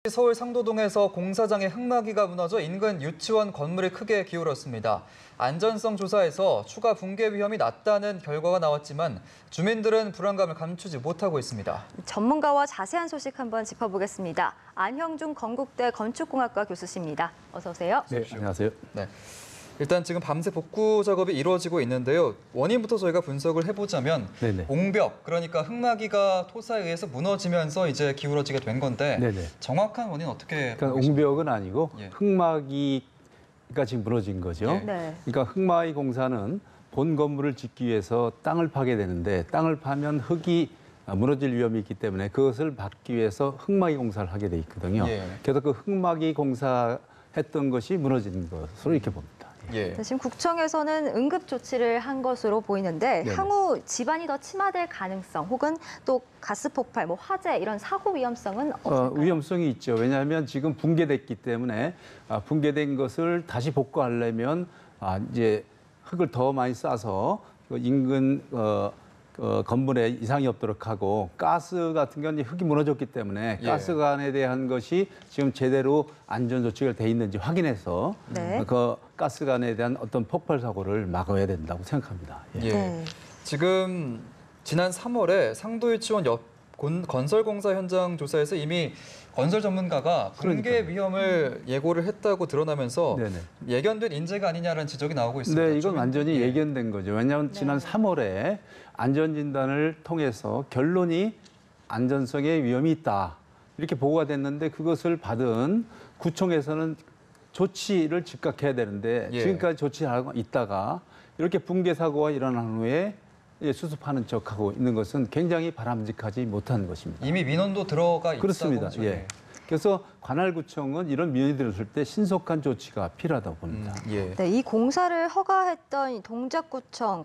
서울 상도동에서 공사장의 흙막이가 무너져 인근 유치원 건물이 크게 기울었습니다. 안전성 조사에서 추가 붕괴 위험이 낮다는 결과가 나왔지만 주민들은 불안감을 감추지 못하고 있습니다. 전문가와 자세한 소식 한번 짚어보겠습니다. 안형준 건국대 건축공학과 교수십니다. 어서 오세요. 네, 안녕하세요. 네. 일단 지금 밤새 복구 작업이 이루어지고 있는데요. 원인부터 저희가 분석을 해보자면 네네. 옹벽, 그러니까 흙막이가 토사에 의해서 무너지면서 이제 기울어지게 된 건데 네네. 정확한 원인은 어떻게 그러니까 보고 계십니까? 옹벽은 아니고 예. 흙막이가 지금 무너진 거죠. 예. 네. 그러니까 흙막이 공사는 본 건물을 짓기 위해서 땅을 파게 되는데 땅을 파면 흙이 무너질 위험이 있기 때문에 그것을 막기 위해서 흙막이 공사를 하게 돼 있거든요. 예. 그래서 그 흙막이 공사했던 것이 무너진 것으로 이렇게 봅니다. 예. 지금 구청에서는 응급 조치를 한 것으로 보이는데 네네. 향후 집안이 더 침하될 가능성 혹은 또 가스 폭발, 화재 이런 사고 위험성은 없을까요? 위험성이 있죠. 왜냐하면 지금 붕괴됐기 때문에 붕괴된 것을 다시 복구하려면 이제 흙을 더 많이 싸서 인근 건물에 이상이 없도록 하고 가스 같은 경우는 흙이 무너졌기 때문에 예. 가스관에 대한 것이 지금 제대로 안전 조치가 돼 있는지 확인해서 네. 그 가스관에 대한 어떤 폭발 사고를 막아야 된다고 생각합니다. 예. 예. 네. 지금 지난 3월에 상도유치원 옆 건설공사 현장 조사에서 이미 건설 전문가가 붕괴 위험을 예고를 했다고 드러나면서 네네. 예견된 인재가 아니냐라는 지적이 나오고 있습니다. 네, 이건 완전히 예. 예견된 거죠. 왜냐하면 지난 3월에 안전진단을 통해서 결론이 안전성에 위험이 있다. 이렇게 보고가 됐는데 그것을 받은 구청에서는 조치를 즉각 해야 되는데 예. 지금까지 조치하고 있다가 이렇게 붕괴 사고가 일어난 후에 수습하는 척하고 있는 것은 굉장히 바람직하지 못한 것입니다. 이미 민원도 들어가 있다고 그렇습니다. 하죠. 예. 그래서 관할구청은 이런 민원이 들었을 때 신속한 조치가 필요하다고 봅니다. 예. 네, 이 공사를 허가했던 이 동작구청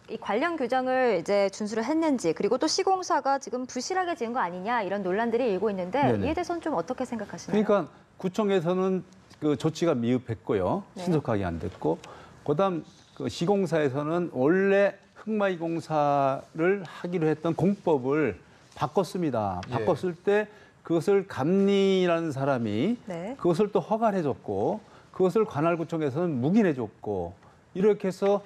이 관련 규정을 이제 준수를 했는지 그리고 또 시공사가 지금 부실하게 지은 거 아니냐 이런 논란들이 일고 있는데 네네. 이에 대해서는 좀 어떻게 생각하시나요? 그러니까 구청에서는 그 조치가 미흡했고요. 네. 신속하게 안 됐고, 그다음 그 시공사에서는 원래 흙마이 공사를 하기로 했던 공법을 바꿨습니다. 예. 바꿨을 때 그것을 감리라는 사람이 네. 그것을 또 허가를 해줬고, 그것을 관할구청에서는 묵인해줬고, 이렇게 해서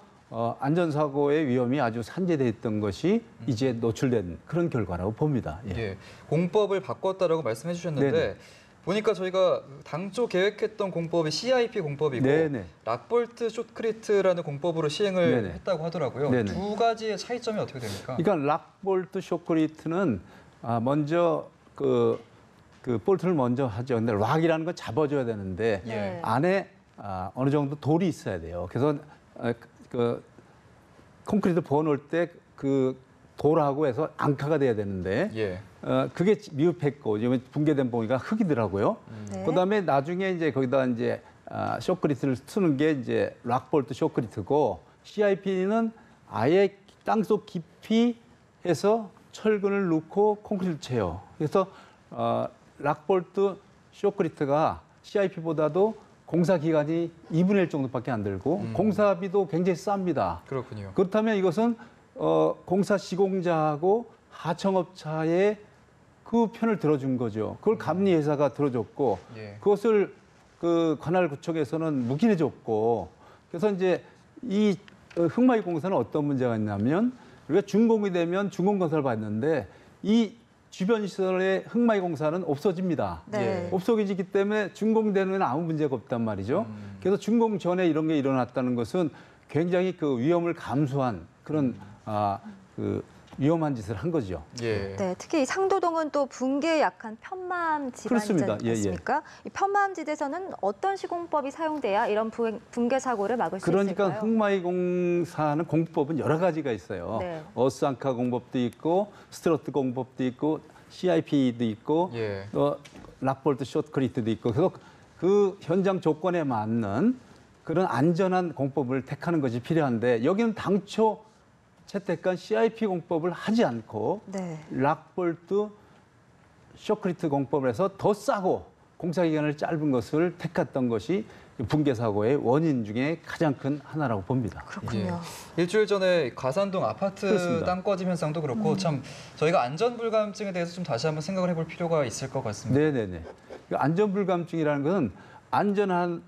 안전사고의 위험이 아주 산재돼 있던 것이 이제 노출된 그런 결과라고 봅니다. 예. 예. 공법을 바꿨다라고 말씀해 주셨는데 네네. 보니까 저희가 당초 계획했던 공법이 CIP 공법이고 네네. 락볼트 숏크리트라는 공법으로 시행을 네네. 했다고 하더라고요. 네네. 두 가지의 차이점이 어떻게 됩니까? 그러니까 락볼트 쇼크리트는 먼저 그 볼트를 먼저 하죠. 근데 락이라는 건 잡아줘야 되는데 예. 안에 어느 정도 돌이 있어야 돼요. 그래서 그 콘크리트 부어놓을 때 그 돌하고 해서 앙카가 돼야 되는데 예. 그게 미흡했고 지금 붕괴된 봉이가 흙이더라고요. 네. 그다음에 나중에 이제 거기다 이제 쇼크리트를 쓰는 게 이제 락볼트 쇼크리트고 CIP는 아예 땅속 깊이 해서 철근을 넣고 콘크리트를 채요. 그래서 락볼트 쇼크리트가 CIP보다도 공사 기간이 2분의 1 정도밖에 안 들고 공사비도 굉장히 쌉니다. 그렇군요. 그렇다면 이것은 공사 시공자하고 하청업자의 그 편을 들어준 거죠. 그걸 감리회사가 들어줬고 예. 그것을 그 관할구청에서는 묵인해줬고 그래서 이제 이 흙마이 공사는 어떤 문제가 있냐면 우리가 준공이 되면 준공건설을 받는데 이 주변 시설의 흙마이 공사는 없어집니다. 네. 없어지기 때문에 준공되는 데는 아무 문제가 없단 말이죠. 그래서 준공 전에 이런 게 일어났다는 것은 굉장히 그 위험을 감수한 그런 그 위험한 짓을 한 거죠. 예. 네, 특히 이 상도동은 또 붕괴에 약한 편마음 지방이지 그렇습니다. 예, 예. 않습니까? 이 편마음지대에서는 어떤 시공법이 사용돼야 이런 붕괴 사고를 막을 수 그러니까 있을까요? 흙마이 공사는 공법은 여러 가지가 있어요. 네. 어스앙카 공법도 있고 스트러트 공법도 있고 CIP도 있고 예. 락볼트 숏크리트도 있고 그래서 그 현장 조건에 맞는 그런 안전한 공법을 택하는 것이 필요한데 여기는 당초 채택한 CIP 공법을 하지 않고 네. 락볼트 쇼크리트 공법을 해서 더 싸고 공사 기간을 짧은 것을 택했던 것이 붕괴 사고의 원인 중에 가장 큰 하나라고 봅니다. 그렇군요. 예. 일주일 전에 가산동 아파트 그렇습니다. 땅 꺼짐 현상도 그렇고 참 저희가 안전 불감증에 대해서 좀 다시 한번 생각을 해볼 필요가 있을 것 같습니다. 네네네. 안전 불감증이라는 것은 안전한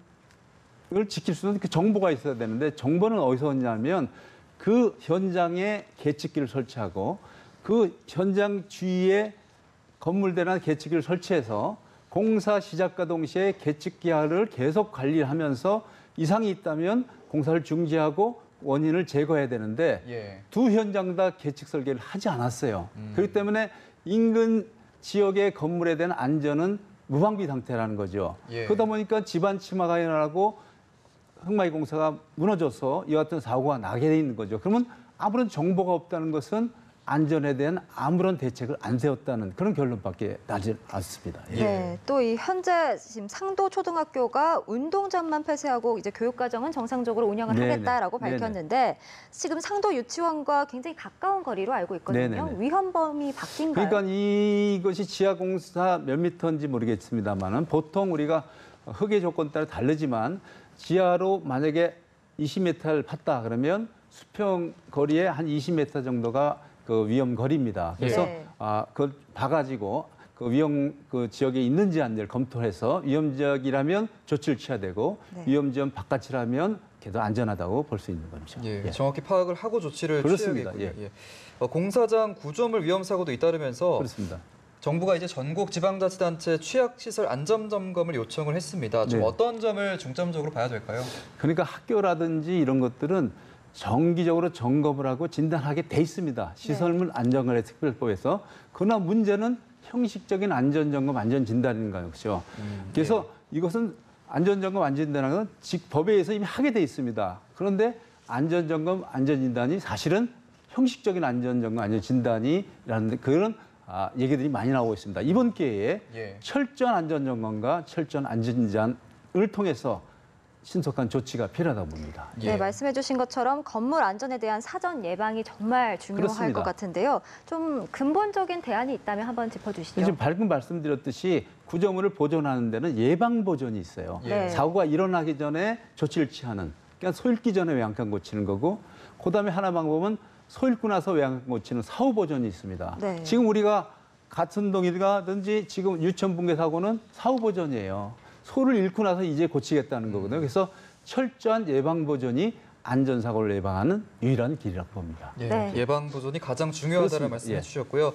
을 지킬 수 있는 그 정보가 있어야 되는데 정보는 어디서 오냐면 그 현장에 계측기를 설치하고 그 현장 주위에 건물대나 계측기를 설치해서 공사 시작과 동시에 계측기를 계속 관리하면서 이상이 있다면 공사를 중지하고 원인을 제거해야 되는데 예. 두 현장 다 계측 설계를 하지 않았어요. 그렇기 때문에 인근 지역의 건물에 대한 안전은 무방비 상태라는 거죠. 예. 그러다 보니까 집안 침하가 일어나고 흙막이 공사가 무너져서 이와 같은 사고가 나게 돼 있는 거죠. 그러면 아무런 정보가 없다는 것은 안전에 대한 아무런 대책을 안 세웠다는 그런 결론밖에 나지 않습니다. 예. 네, 또 이 현재 지금 상도 초등학교가 운동장만 폐쇄하고 이제 교육과정은 정상적으로 운영을 네네. 하겠다라고 네네. 밝혔는데 지금 상도 유치원과 굉장히 가까운 거리로 알고 있거든요. 네네네. 위험범위 바뀐가요? 그러니까 이것이 지하 공사 몇 미터인지 모르겠습니다만은 보통 우리가 흙의 조건 따라 다르지만 지하로 만약에 20m를 팠다 그러면 수평 거리에 한 20m 정도가 그 위험 거리입니다. 그래서 네. 그걸 봐가지고 그 위험 그 지역에 있는지 아닌지를 검토해서 위험 지역이라면 조치를 취해야 되고 네. 위험 지역 바깥이라면 걔도 안전하다고 볼 수 있는 거죠. 예, 예. 정확히 파악을 하고 조치를 그렇습니다. 취해야겠군요. 예. 공사장 구조물 위험 사고도 잇따르면서 그렇습니다. 정부가 이제 전국 지방자치단체 취약시설 안전 점검을 요청을 했습니다. 좀 네. 어떤 점을 중점적으로 봐야 될까요? 그러니까 학교라든지 이런 것들은 정기적으로 점검을 하고 진단하게 돼 있습니다. 시설물 안전관리 특별법에서. 그러나 문제는 형식적인 안전점검, 안전진단인 것이죠. 그래서 이것은 안전점검, 안전진단은 건 법에 의해서 이미 하게 돼 있습니다. 그런데 안전점검, 안전진단이 사실은 형식적인 안전점검, 안전진단이라는 그런 얘기들이 많이 나오고 있습니다. 이번 기회에 예. 철저한 안전점검과 철저한 안전진단을 통해서 신속한 조치가 필요하다고 봅니다. 예. 네, 말씀해 주신 것처럼 건물 안전에 대한 사전 예방이 정말 중요할 그렇습니다. 것 같은데요. 좀 근본적인 대안이 있다면 한번 짚어주시죠. 지금 방금 말씀드렸듯이 구조물을 보존하는 데는 예방 보존이 있어요. 네. 사고가 일어나기 전에 조치를 취하는. 그러니까 소잃기 전에 외양간 고치는 거고, 그다음에 하나 방법은 소잃고 나서 외양간 고치는 사후 보존이 있습니다. 네. 지금 우리가 같은 동이라든지 지금 유치원 붕괴 사고는 사후 보존이에요. 소를 잃고 나서 이제 고치겠다는 거거든요. 그래서 철저한 예방 보존이 안전사고를 예방하는 유일한 길이라고 봅니다. 예, 네. 예방 보존이 가장 중요하다는 그렇습니다. 말씀해 예. 주셨고요.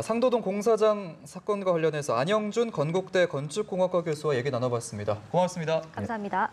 상도동 공사장 사건과 관련해서 안영준 건국대 건축공학과 교수와 얘기 나눠봤습니다. 고맙습니다. 감사합니다.